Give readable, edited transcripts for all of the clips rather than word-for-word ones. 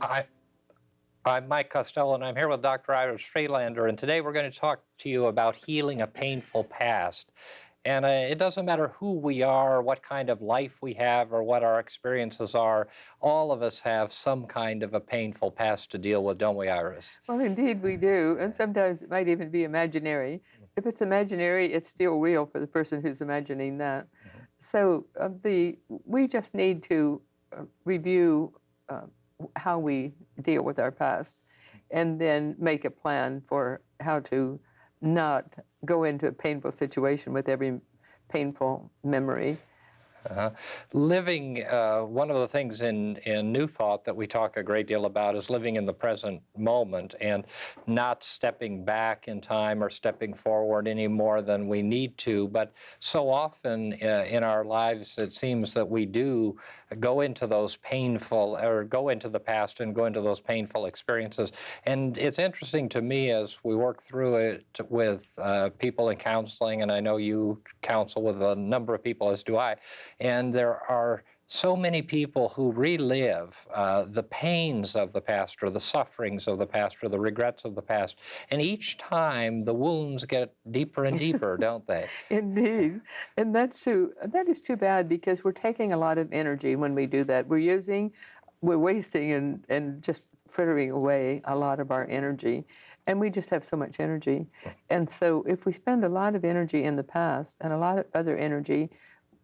I, I'm Mike Costello, and I'm here with Dr. Iris Freelander, and today we're going to talk to you about healing a painful past. And it doesn't matter who we are, what kind of life we have, or what our experiences are. All of us have some kind of a painful past to deal with, don't we, Iris? Well, indeed we do, and sometimes it might even be imaginary. If it's imaginary, it's still real for the person who's imagining that. So we just need to review uh, how we deal with our past, and then make a plan for how to not go into a painful situation with every painful memory. Uh, Living, one of the things in New Thought that we talk a great deal about is living in the present moment and not stepping back in time or stepping forward any more than we need to. But so often in our lives, it seems that we do go into those painful, or go into the past and go into those painful experiences. And it's interesting to me as we work through it with people in counseling, and I know you counsel with a number of people, as do I, and there are so many people who relive the pains of the past, or the sufferings of the past, or the regrets of the past. And each time the wounds get deeper and deeper, don't they? Indeed. And that is too bad, because we're taking a lot of energy when we do that. We're wasting and just frittering away a lot of our energy. And we just have so much energy. And so if we spend a lot of energy in the past and a lot of other energy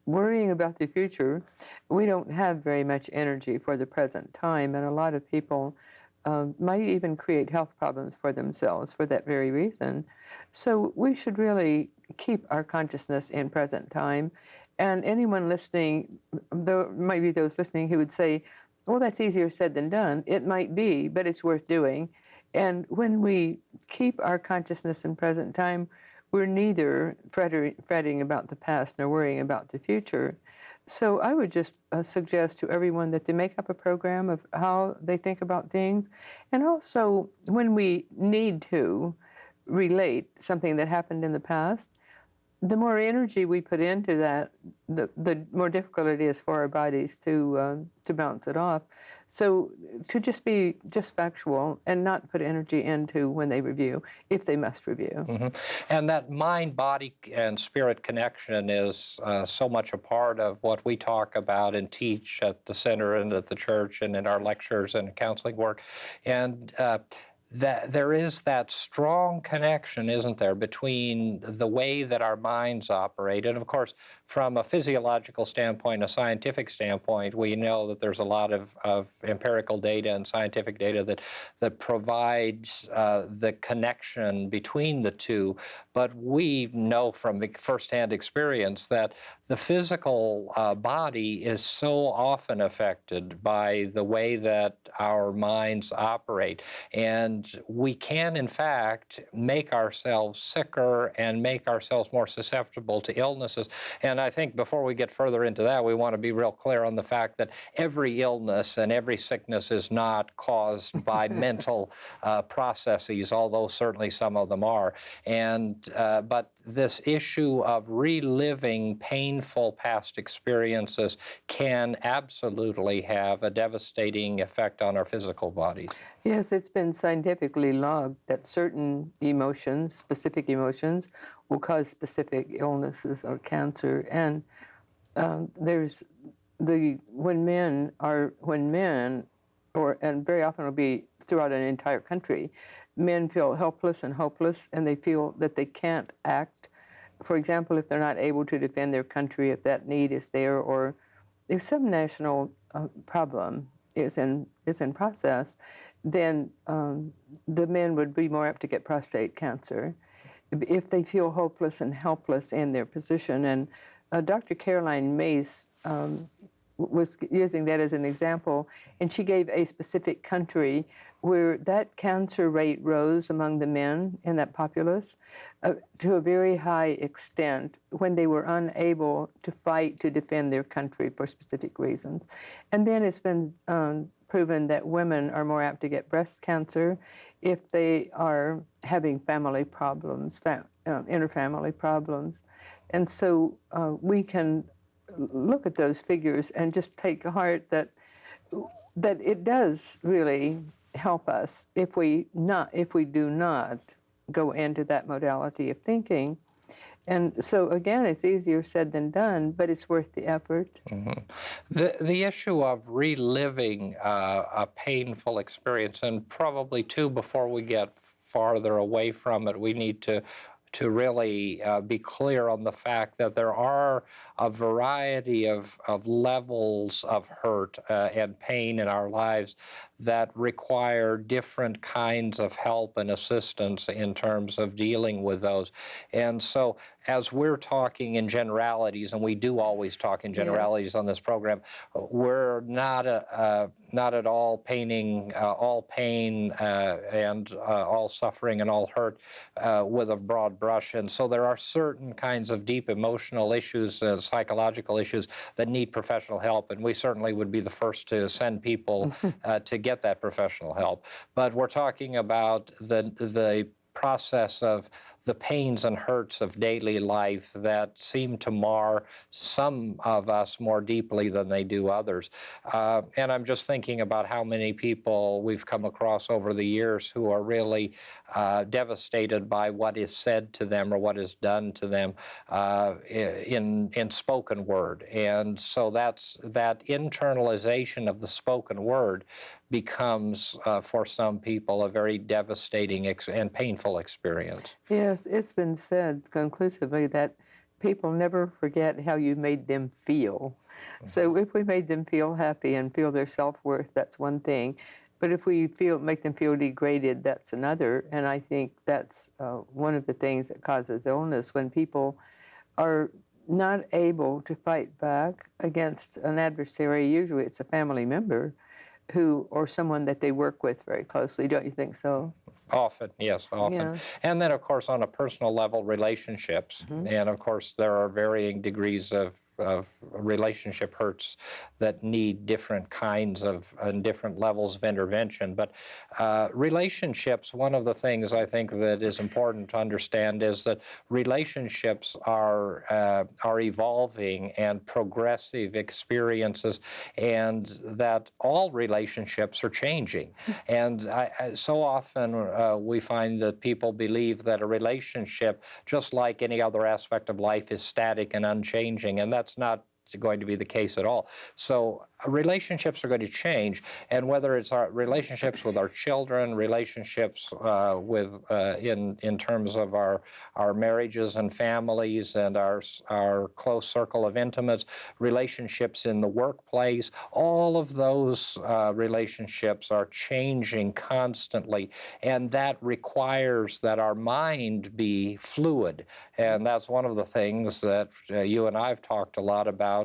worrying about the future, we don't have very much energy for the present time. And a lot of people might even create health problems for themselves for that very reason. So we should really keep our consciousness in present time. And anyone listening, there might be those listening who would say, well, that's easier said than done. It might be, but it's worth doing. And when we keep our consciousness in present time, we're neither fretting about the past nor worrying about the future. So I would just suggest to everyone that they make up a program of how they think about things. And also, when we need to relate something that happened in the past, the more energy we put into that, the more difficult it is for our bodies to bounce it off. So to just be factual and not put energy into when they review, if they must review. Mm-hmm. And that mind, body, and spirit connection is so much a part of what we talk about and teach at the center and at the church and in our lectures and counseling work. And that there is that strong connection, isn't there, between the way that our minds operate. And of course, from a physiological standpoint, a scientific standpoint, we know that there's a lot of empirical data and scientific data that provides the connection between the two. But we know from the firsthand experience that the physical body is so often affected by the way that our minds operate. And we can, in fact, make ourselves sicker and make ourselves more susceptible to illnesses. And I think before we get further into that, we want to be real clear on the fact that every illness and every sickness is not caused by mental processes, although certainly some of them are. And but this issue of reliving painful past experiences can absolutely have a devastating effect on our physical bodies. Yes, it's been scientifically logged that certain emotions, specific emotions, will cause specific illnesses or cancer. And there's when men, and very often it'll be throughout an entire country, men feel helpless and hopeless, and they feel that they can't act. For example, if they're not able to defend their country, if that need is there, or if some national problem is in process, then the men would be more apt to get prostate cancer if they feel hopeless and helpless in their position. And Dr. Caroline Mace was using that as an example, and she gave a specific country where that cancer rate rose among the men in that populace to a very high extent when they were unable to fight to defend their country for specific reasons. And then it's been proven that women are more apt to get breast cancer if they are having family problems, interfamily problems. And so we can look at those figures and just take to heart that that it does really help us if we do not go into that modality of thinking. And so again, it's easier said than done, but it's worth the effort. The issue of reliving a painful experience, and probably too, before we get farther away from it, we need to really be clear on the fact that there are a variety of levels of hurt and pain in our lives that require different kinds of help and assistance in terms of dealing with those. And so as we're talking in generalities, and we do always talk in generalities on this program, we're not at all painting all pain and all suffering and all hurt with a broad brush. And so there are certain kinds of deep emotional issues, psychological issues that need professional help. And we certainly would be the first to send people to get that professional help. But we're talking about the process of the pains and hurts of daily life that seem to mar some of us more deeply than they do others. And I'm just thinking about how many people we've come across over the years who are really devastated by what is said to them or what is done to them in spoken word. And so that internalization of the spoken word becomes, for some people, a very devastating and painful experience. Yes, it's been said conclusively that people never forget how you made them feel. So if we made them feel happy and feel their self-worth, that's one thing. But if we make them feel degraded, that's another. And I think that's one of the things that causes illness, when people are not able to fight back against an adversary. Usually it's a family member or someone that they work with very closely. Don't you think so? Often, yes, often. Yeah. And then, of course, on a personal level, relationships. And, of course, there are varying degrees of relationship hurts that need different kinds of and different levels of intervention. But relationships, one of the things I think that is important to understand is that relationships are evolving and progressive experiences, and that all relationships are changing. And so often we find that people believe that a relationship, just like any other aspect of life, is static and unchanging, and that's not going to be the case at all. So relationships are going to change, and whether it's our relationships with our children, relationships in terms of our marriages and families and our close circle of intimates, relationships in the workplace, all of those relationships are changing constantly, and that requires that our mind be fluid. And that's one of the things that you and I have talked a lot about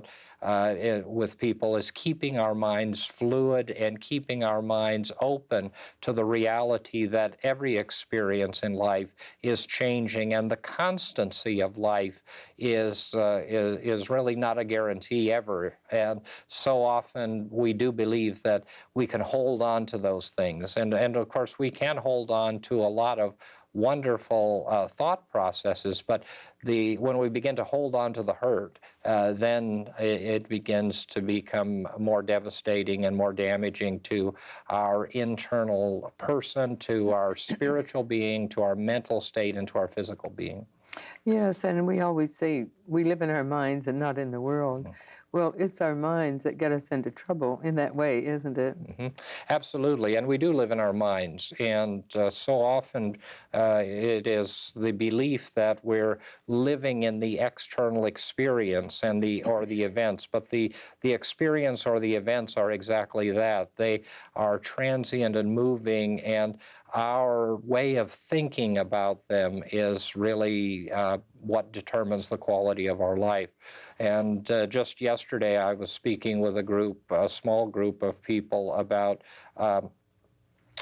with people, is keeping our minds fluid and keeping our minds open to the reality that every experience in life is changing, and the constancy of life is really not a guarantee ever. And so often we do believe that we can hold on to those things, and of course we can hold on to a lot of wonderful thought processes, but when we begin to hold on to the hurt, then it begins to become more devastating and more damaging to our internal person, to our spiritual being, to our mental state, and to our physical being. Yes, and we always say we live in our minds and not in the world. Well, it's our minds that get us into trouble in that way, isn't it? Absolutely, and we do live in our minds, and so often it is the belief that we're living in the external experience and the events, but the experience or the events are exactly that. They are transient and moving, and our way of thinking about them is really what determines the quality of our life. And just yesterday, I was speaking with a small group of people about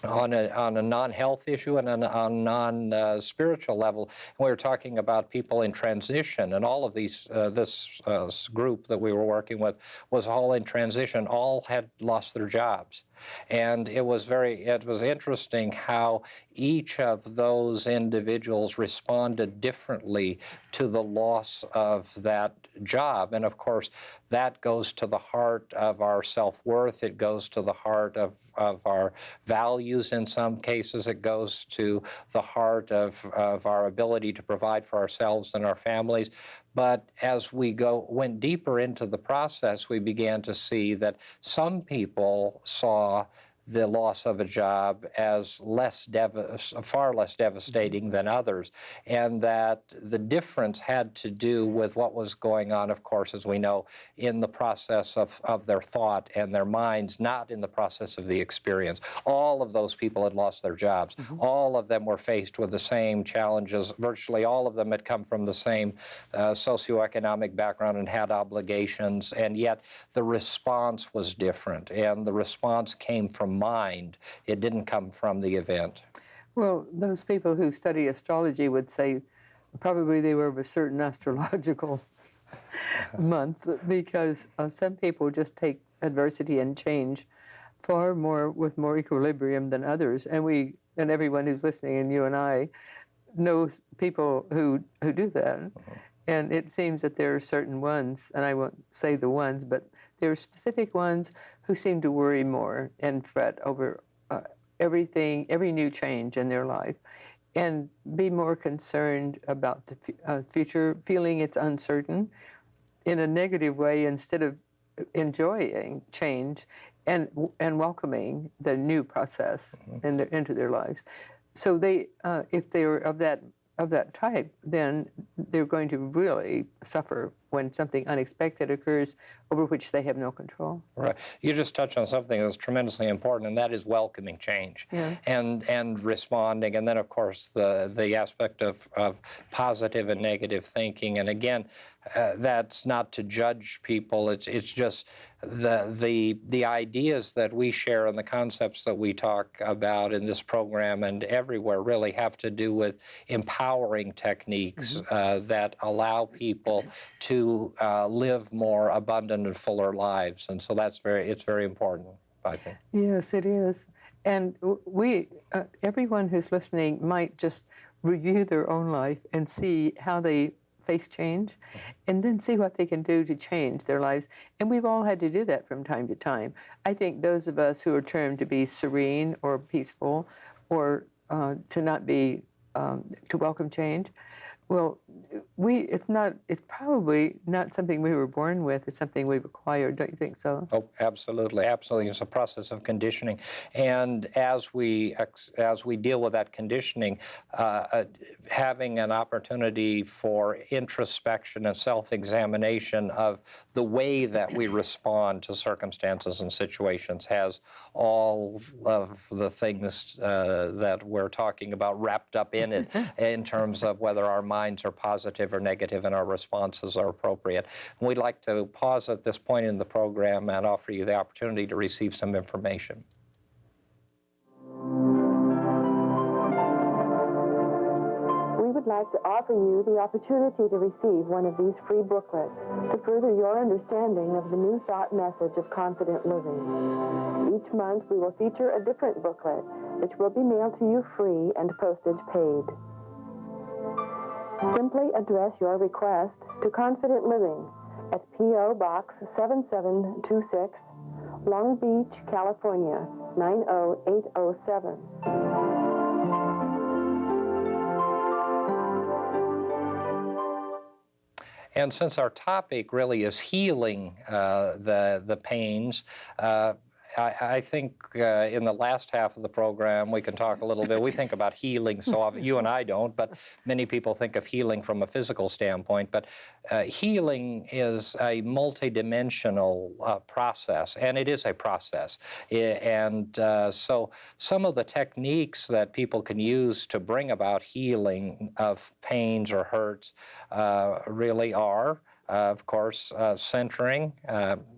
on a non-health issue and on a non-spiritual level. And we were talking about people in transition, and all of these, this group that we were working with was all in transition. All had lost their jobs. And it was interesting how each of those individuals responded differently to the loss of that job. And of course, that goes to the heart of our self-worth. It goes to the heart of our values in some cases. It goes to the heart of our ability to provide for ourselves and our families. But as we went deeper into the process, we began to see that some people saw the loss of a job as far less devastating than others, and that the difference had to do with what was going on, of course, as we know, in the process of their thought and their minds, not in the process of the experience. All of those people had lost their jobs. All of them were faced with the same challenges. Virtually all of them had come from the same socioeconomic background and had obligations, and yet the response was different, and the response came from mind. It didn't come from the event. Well, those people who study astrology would say probably they were of a certain astrological month, because some people just take adversity and change far more with more equilibrium than others. And everyone who's listening, and you and I, knows people who do that. And it seems that there are certain ones, and I won't say the ones, but there are specific ones who seem to worry more and fret over everything, every new change in their life, and be more concerned about the future, feeling it's uncertain in a negative way instead of enjoying change and welcoming the new process into their lives. So they, if they're of that type, then they're going to really suffer when something unexpected occurs over which they have no control. Right. You just touched on something that's tremendously important, and that is welcoming change, and responding. And then, of course, the aspect of positive and negative thinking. And again, that's not to judge people. It's just the ideas that we share and the concepts that we talk about in this program and everywhere really have to do with empowering techniques that allow people to live more abundant and fuller lives. And so it's very important, I think. Yes, it is. And everyone who's listening might just review their own life and see how they face change, and then see what they can do to change their lives. And we've all had to do that from time to time. I think those of us who are termed to be serene or peaceful, or to not be, to welcome change, well, it's probably not something we were born with. It's something we've acquired. Don't you think so? Oh, absolutely, absolutely. It's a process of conditioning, and as we deal with that conditioning, having an opportunity for introspection and self-examination of the way that we respond to circumstances and situations has all of the things that we're talking about wrapped up in it, in terms of whether our minds are positive or negative and our responses are appropriate. And we'd like to pause at this point in the program and offer you the opportunity to receive some information. We would like to offer you the opportunity to receive one of these free booklets to further your understanding of the New Thought message of confident living. Each month we will feature a different booklet, which will be mailed to you free and postage paid. Simply address your request to Confident Living at P.O. Box 7726, Long Beach, California, 90807. And since our topic really is healing the pains, I think in the last half of the program we can talk a little bit. We think about healing so often. You and I don't, but many people think of healing from a physical standpoint. But healing is a multidimensional process, and it is a process. And so some of the techniques that people can use to bring about healing of pains or hurts really are, of course, centering,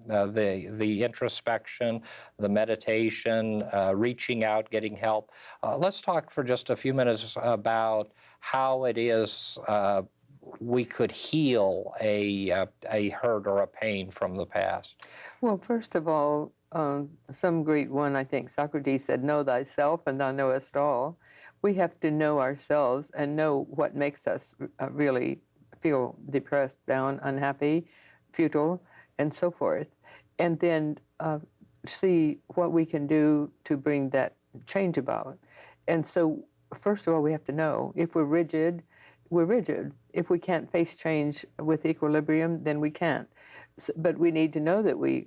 the introspection, the meditation, reaching out, getting help. Let's talk for just a few minutes about how it is we could heal a hurt or a pain from the past. Well, first of all, some great one, I think Socrates said, know thyself and thou knowest all. We have to know ourselves and know what makes us really feel depressed, down, unhappy, futile, and so forth. And then see what we can do to bring that change about. And so, first of all, we have to know if we're rigid, we're rigid. If we can't face change with equilibrium, then we can't. So, but we need to know that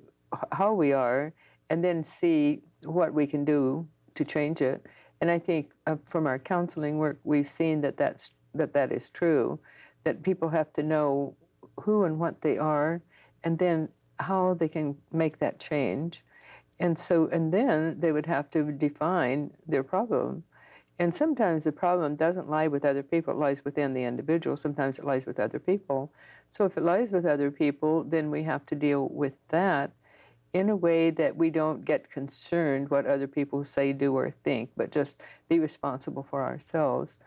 how we are, and then see what we can do to change it. And I think from our counseling work, we've seen that that is true, that people have to know who and what they are, and then how they can make that change. And then they would have to define their problem. And sometimes the problem doesn't lie with other people, it lies within the individual. Sometimes it lies with other people. So if it lies with other people, then we have to deal with that in a way that we don't get concerned what other people say, do, or think, but just be responsible for ourselves.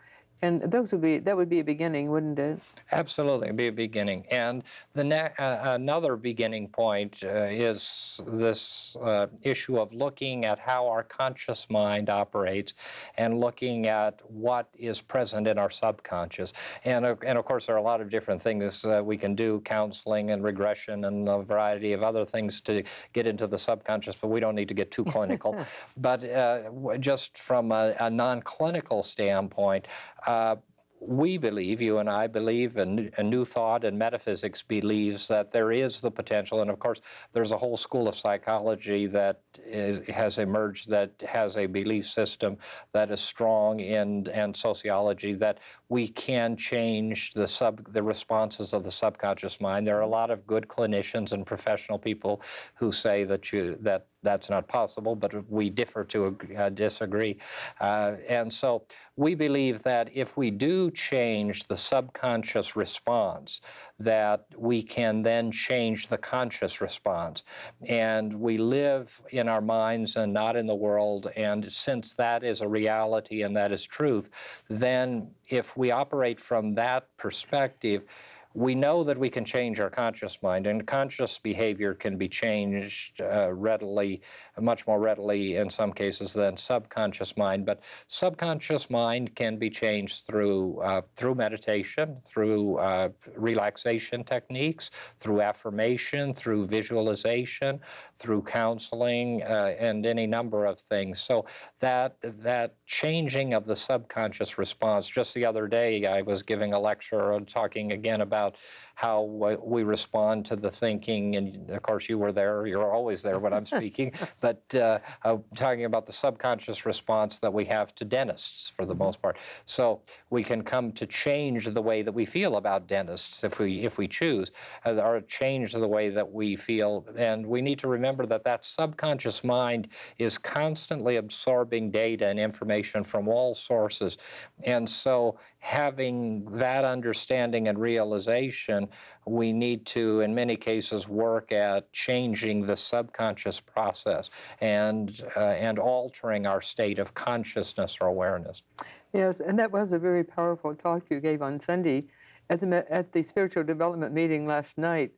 And that would be a beginning, wouldn't it? Absolutely, it'd be a beginning. And another beginning point is this issue of looking at how our conscious mind operates and looking at what is present in our subconscious. And of course, there are a lot of different things we can do, counseling and regression and a variety of other things to get into the subconscious, but we don't need to get too clinical. But just from a non-clinical standpoint, we believe, you and I believe, and New Thought and metaphysics believes that there is the potential, and of course there's a whole school of psychology that has emerged that has a belief system that is strong and sociology, that we can change the responses of the subconscious mind. There are a lot of good clinicians and professional people who say that that's not possible, but we differ to disagree. And so we believe that if we do change the subconscious response, that we can then change the conscious response. And we live in our minds and not in the world. And since that is a reality and that is truth, then if we operate from that perspective, we know that we can change our conscious mind, and conscious behavior can be changed readily, much more readily in some cases than subconscious mind. But subconscious mind can be changed through meditation, through relaxation techniques, through affirmation, through visualization, through counseling, and any number of things. So that changing of the subconscious response. Just the other day, I was giving a lecture talking again about how we respond to the thinking, and of course you were there, you're always there when I'm speaking, but talking about the subconscious response that we have to dentists for the most part. So we can come to change the way that we feel about dentists if we choose, or change the way that we feel. And we need to remember that that subconscious mind is constantly absorbing data and information from all sources. And so having that understanding and realization, we need to, in many cases, work at changing the subconscious process and altering our state of consciousness or awareness. Yes, and that was a very powerful talk you gave on Sunday at the spiritual development meeting last night.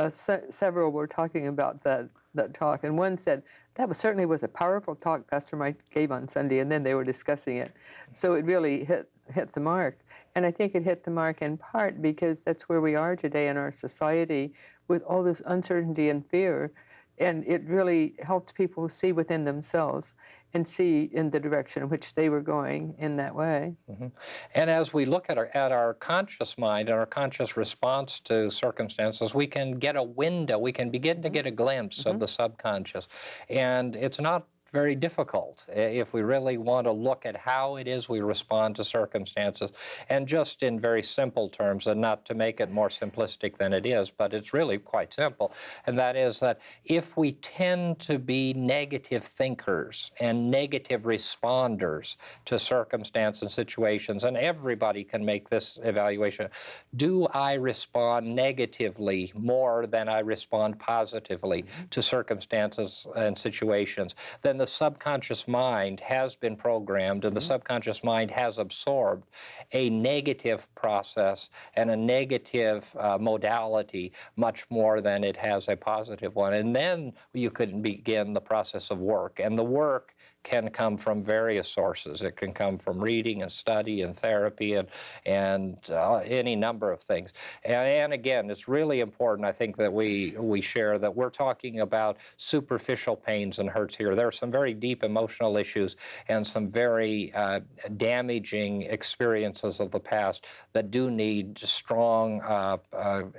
Several were talking about that talk, and one said, that certainly was a powerful talk Pastor Mike gave on Sunday, and then they were discussing it. So it really hit the mark. And I think it hit the mark in part because that's where we are today in our society with all this uncertainty and fear. And it really helped people see within themselves and see in the direction in which they were going in that way. Mm-hmm. And as we look at our conscious mind and our conscious response to circumstances, we can get a window, we can begin to get a glimpse of the subconscious. And it's not very difficult if we really want to look at how it is we respond to circumstances, and just in very simple terms, and not to make it more simplistic than it is, but it's really quite simple, and that is that if we tend to be negative thinkers and negative responders to circumstance and situations, and everybody can make this evaluation, do I respond negatively more than I respond positively to circumstances and situations? Then when the subconscious mind has been programmed and the subconscious mind has absorbed a negative process and a negative modality much more than it has a positive one. And then you could begin the process of work. And the work can come from various sources. It can come from reading and study and therapy and any number of things. And again, it's really important, I think, that we share that we're talking about superficial pains and hurts here. There are some very deep emotional issues and some very damaging experiences of the past that do need strong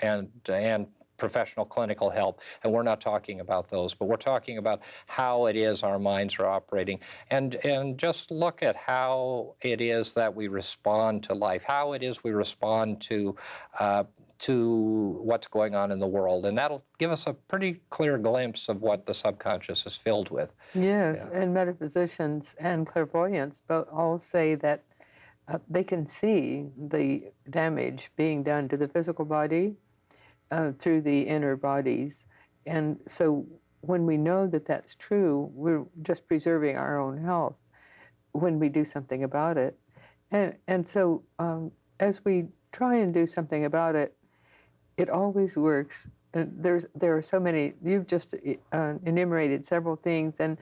and professional clinical help, and we're not talking about those, but we're talking about how it is our minds are operating, and just look at how it is that we respond to life, how it is we respond to what's going on in the world, and that'll give us a pretty clear glimpse of what the subconscious is filled with. Yes, and metaphysicians and clairvoyants both all say that they can see the damage being done to the physical body through the inner bodies. And so when we know that that's true, we're just preserving our own health when we do something about it. And so as we try and do something about it, it always works. And there are so many, you've just enumerated several things, and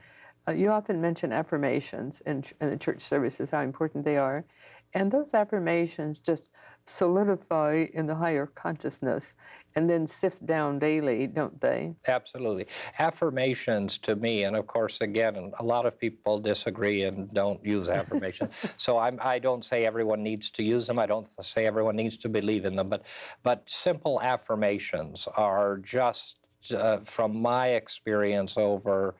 you often mention affirmations in the church services, how important they are. And those affirmations just solidify in the higher consciousness and then sift down daily, don't they? Absolutely. Affirmations to me, and of course, again, a lot of people disagree and don't use affirmations. So I don't say everyone needs to use them. I don't say everyone needs to believe in them. But simple affirmations are just, from my experience over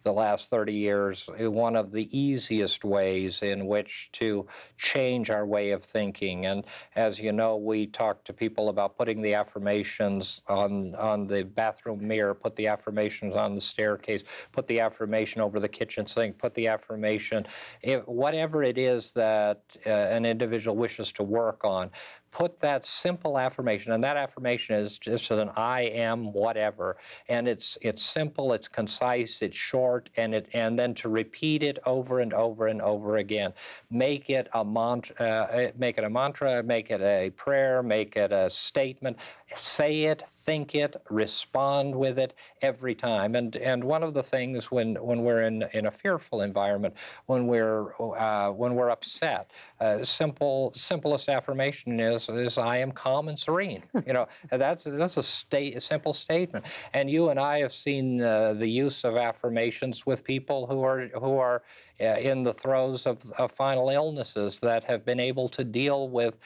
the last 30 years, one of the easiest ways in which to change our way of thinking. And as you know, we talk to people about putting the affirmations on the bathroom mirror, put the affirmations on the staircase, put the affirmation over the kitchen sink, put the affirmation, whatever it is that an individual wishes to work on. Put that simple affirmation, and that affirmation is just an I am whatever, and it's simple, it's concise, it's short, and then to repeat it over and over and over again. Make it a mantra, make it a prayer, make it a statement. Say it, think it, respond with it every time. And one of the things when we're in a fearful environment, when we're upset, simplest affirmation is I am calm and serene. You know, that's a simple statement. And you and I have seen the use of affirmations with people who are in the throes of final illnesses that have been able to deal with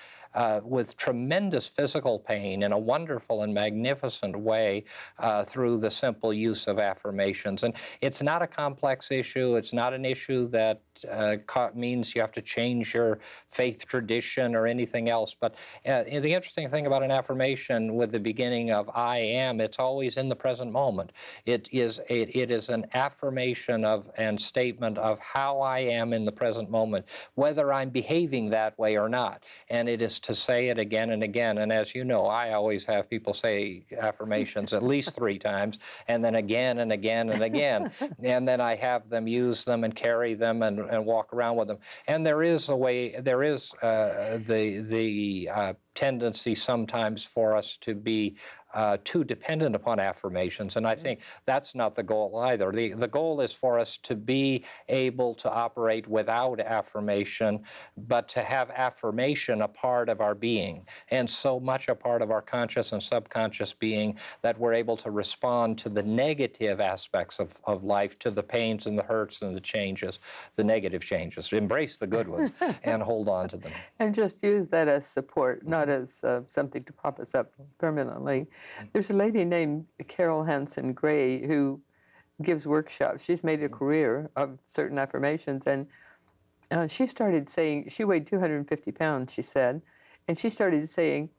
tremendous physical pain in a wonderful and magnificent way through the simple use of affirmations. And it's not a complex issue. It's not an issue that means you have to change your faith tradition or anything else. But the interesting thing about an affirmation with the beginning of I am, it's always in the present moment. It is an affirmation of and statement of how I am in the present moment, whether I'm behaving that way or not. And it is to say it again and again. And as you know, I always have people say affirmations at least 3 times, and then again and again and again. And then I have them use them and carry them and walk around with them. And there is the tendency sometimes for us to be too dependent upon affirmations, and I think that's not the goal either. The goal is for us to be able to operate without affirmation, but to have affirmation a part of our being, and so much a part of our conscious and subconscious being that we're able to respond to the negative aspects of life, to the pains and the hurts and the changes, the negative changes. Embrace the good ones and hold on to them. And just use that as support, not as something to prop us up permanently. There's a lady named Carol Hansen Gray who gives workshops. She's made a career of certain affirmations, and she started saying, she weighed 250 pounds, she said, and she started saying,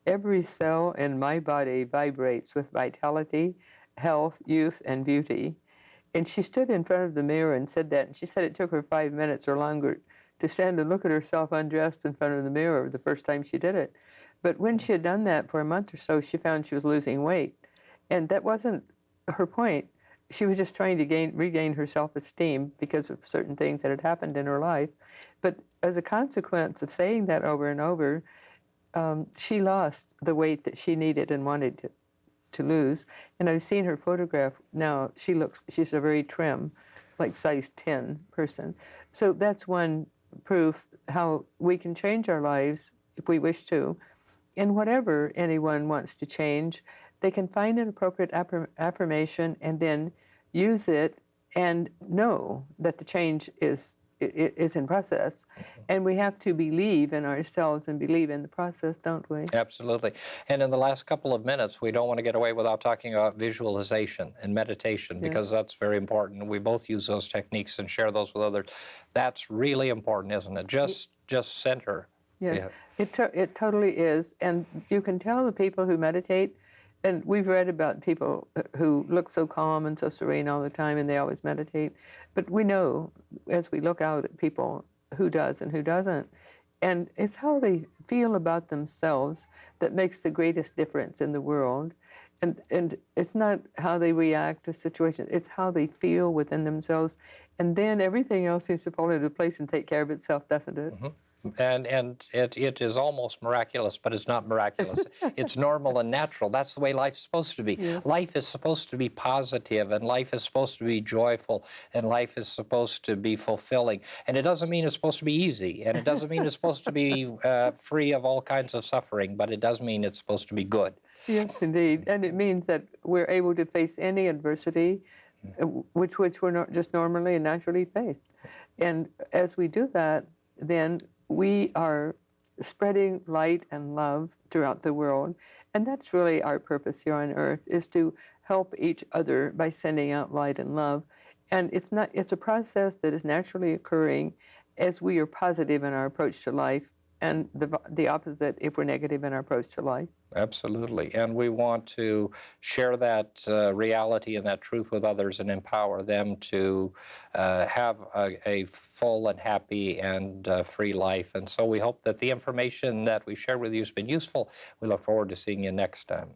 every cell in my body vibrates with vitality, health, youth, and beauty. And she stood in front of the mirror and said that, and she said it took her 5 minutes or longer to stand and look at herself undressed in front of the mirror the first time she did it. But when she had done that for a month or so, she found she was losing weight. And that wasn't her point. she was just trying to regain her self-esteem because of certain things that had happened in her life. But as a consequence of saying that over and over, she lost the weight that she needed and wanted to lose. And I've seen her photograph now. She's a very trim, like size 10 person. So that's one proof how we can change our lives if we wish to. And whatever anyone wants to change, they can find an appropriate affirmation and then use it and know that the change is in process. And we have to believe in ourselves and believe in the process, don't we? Absolutely. And in the last couple of minutes, we don't want to get away without talking about visualization and meditation, because that's very important. We both use those techniques and share those with others. That's really important, isn't it? Just center. Yes, it totally is. And you can tell the people who meditate, and we've read about people who look so calm and so serene all the time, and they always meditate. But we know, as we look out at people, who does and who doesn't. And it's how they feel about themselves that makes the greatest difference in the world. And it's not how they react to situations, it's how they feel within themselves. And then everything else seems to fall into place and take care of itself, doesn't it? Mm-hmm. And it is almost miraculous, but it's not miraculous. It's normal and natural. That's the way life's supposed to be. Yeah. Life is supposed to be positive, and life is supposed to be joyful, and life is supposed to be fulfilling. And it doesn't mean it's supposed to be easy, and it doesn't mean it's supposed to be free of all kinds of suffering, but it does mean it's supposed to be good. Yes, indeed. And it means that we're able to face any adversity, which we're not just normally and naturally faced. And as we do that, then we are spreading light and love throughout the world. And that's really our purpose here on earth, is to help each other by sending out light and love. And it's a process that is naturally occurring as we are positive in our approach to life, and the opposite if we're negative in our approach to life. Absolutely. And we want to share that reality and that truth with others and empower them to have a full and happy and free life. And so we hope that the information that we shared with you has been useful. We look forward to seeing you next time.